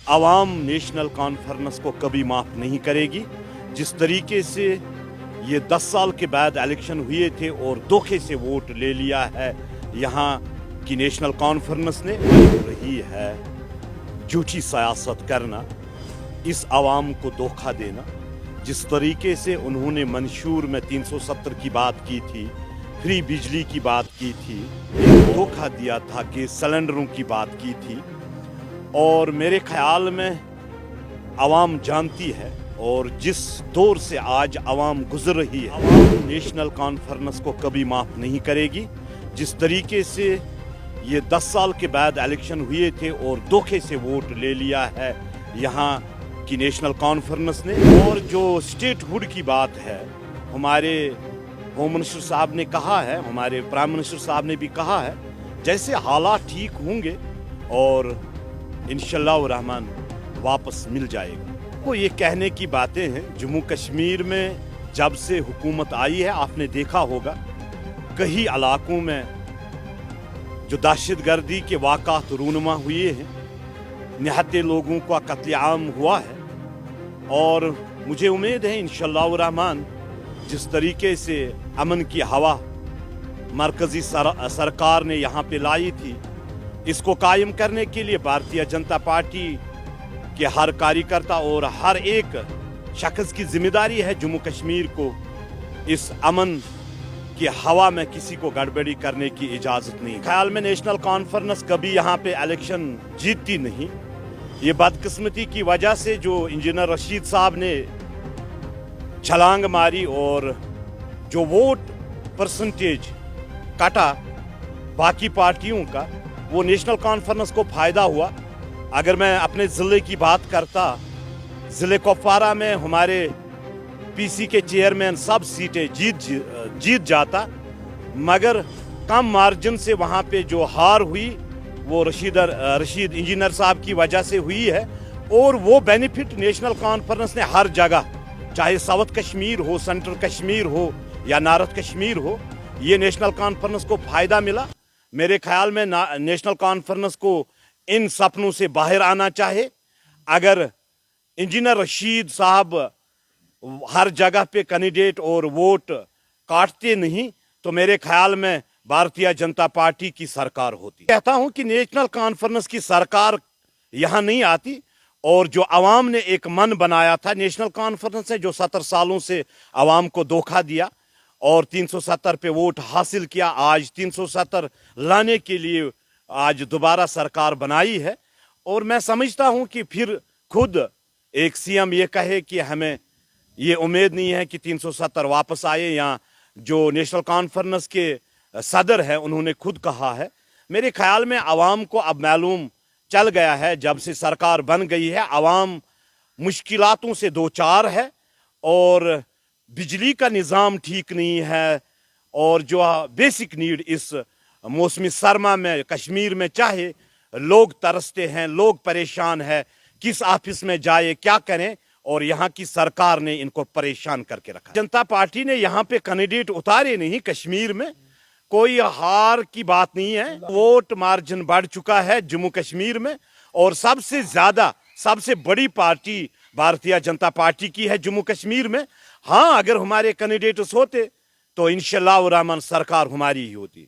आवाम national conference को कभी माफ़ नहीं करेगी। जिस तरीके से ये 10 साल के बाद इलेक्शन हुए थे और धोखे से वोट ले लिया है यहाँ की नेशनल कॉन्फ्रेंस ने, रही है झूठी सियासत करना, इस आवाम को धोखा देना। जिस तरीके से उन्होंने मंशूर में 370 की बात की थी, फ्री बिजली की बात की थी, धोखा दिया था कि सिलेंडरों की बात की थी, और मेरे ख्याल में आवाम जानती है। और जिस दौर से आज आवाम गुजर रही है, आवाम नेशनल कॉन्फ्रेंस को कभी माफ़ नहीं करेगी। जिस तरीके से ये 10 साल के बाद इलेक्शन हुए थे और धोखे से वोट ले लिया है यहाँ की नेशनल कॉन्फ्रेंस ने। और जो स्टेटहुड की बात है, हमारे होम मिनिस्टर साहब ने कहा है, हमारे प्राइम मिनिस्टर साहब ने भी कहा है, जैसे हालात ठीक होंगे और इंशाअल्लाह रहमान वापस मिल जाएगा। वो ये कहने की बातें हैं। जम्मू कश्मीर में जब से हुकूमत आई है, आपने देखा होगा कई इलाकों में जो दहशतगर्दी के वाक़ात रूनुमा हुए हैं, निहत्ते लोगों का कत्लेआम हुआ है। और मुझे उम्मीद है इंशाअल्लाह रहमान जिस तरीके से अमन की हवा मरकज़ी सरकार ने यहाँ पे लाई थी, इसको कायम करने के लिए भारतीय जनता पार्टी के हर कार्यकर्ता और हर एक शख्स की जिम्मेदारी है जम्मू कश्मीर को इस अमन की हवा में किसी को गड़बड़ी करने की इजाज़त नहीं। ख्याल में नेशनल कॉन्फ्रेंस कभी यहाँ पे इलेक्शन जीतती नहीं। ये बदकिस्मती की वजह से जो इंजीनियर रशीद साहब ने छलांग मारी और जो वोट परसेंटेज काटा बाकी पार्टियों का, वो नेशनल कॉन्फ्रेंस को फ़ायदा हुआ। अगर मैं अपने ज़िले की बात करता, ज़िले कुपवारा में हमारे पीसी के चेयरमैन सब सीटें जीत जाता, मगर कम मार्जिन से वहाँ पे जो हार हुई वो रशीद इंजीनियर साहब की वजह से हुई है। और वो बेनिफिट नेशनल कॉन्फ्रेंस ने हर जगह, चाहे साउथ कश्मीर हो, सेंट्रल कश्मीर हो या नॉर्थ कश्मीर हो, ये नेशनल कॉन्फ्रेंस को फ़ायदा मिला। मेरे ख्याल में नेशनल कॉन्फ्रेंस को इन सपनों से बाहर आना चाहे। अगर इंजीनियर रशीद साहब हर जगह पे कैंडिडेट और वोट काटते नहीं, तो मेरे ख्याल में भारतीय जनता पार्टी की सरकार होती। कहता हूं कि नेशनल कॉन्फ्रेंस की सरकार यहाँ नहीं आती। और जो आवाम ने एक मन बनाया था नेशनल कॉन्फ्रेंस से, जो 70 सालों से आवाम को धोखा दिया और 370 पे वोट हासिल किया, आज 370 लाने के लिए आज दोबारा सरकार बनाई है। और मैं समझता हूं कि फिर खुद एक सीएम ये कहे कि हमें ये उम्मीद नहीं है कि 370 वापस आए, या जो नेशनल कॉन्फ्रेंस के सदर है उन्होंने खुद कहा है। मेरे ख्याल में आवाम को अब मालूम चल गया है, जब से सरकार बन गई है, आवाम मुश्किलातों से दो चार है और बिजली का निज़ाम ठीक नहीं है। और जो बेसिक नीड इस मौसमी सरमा में कश्मीर में, चाहे लोग तरसते हैं, लोग परेशान हैं, किस ऑफिस में जाए क्या करें, और यहाँ की सरकार ने इनको परेशान करके रखा। जनता पार्टी ने यहाँ पे कैंडिडेट उतारे नहीं। कश्मीर में कोई हार की बात नहीं है। वोट मार्जिन बढ़ चुका है जम्मू कश्मीर में, और सबसे ज्यादा सबसे बड़ी पार्टी भारतीय जनता पार्टी की है जम्मू कश्मीर में। हाँ, अगर हमारे कैंडिडेट्स होते तो इंशाअल्लाह रहमान सरकार हमारी ही होती।